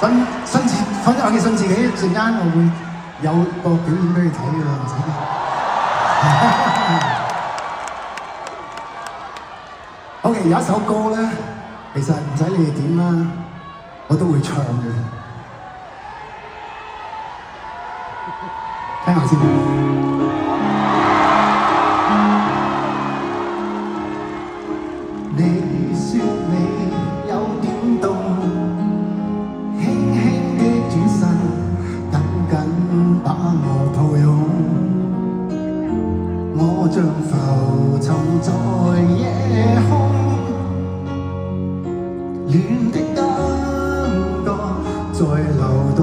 我嘅信自己，一陣間我會有個表演俾你睇㗎啦，唔使驚。OK， 有一首歌咧，其實唔使你哋點啦，我都會唱嘅。聽下先。你說你有點凍，輕輕的轉身，緊緊把我抱擁。我像浮沉在夜空，暖的感覺在流動。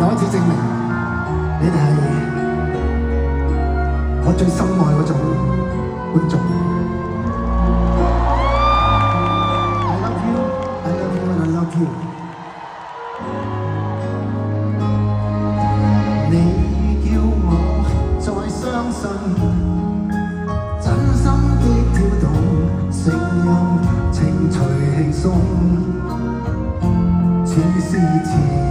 又一次證明你哋係我最深愛嗰種觀眾。I love you, I love you, and I love you。你叫我再相信，真心的跳動，聲音情隨輕鬆，似是前。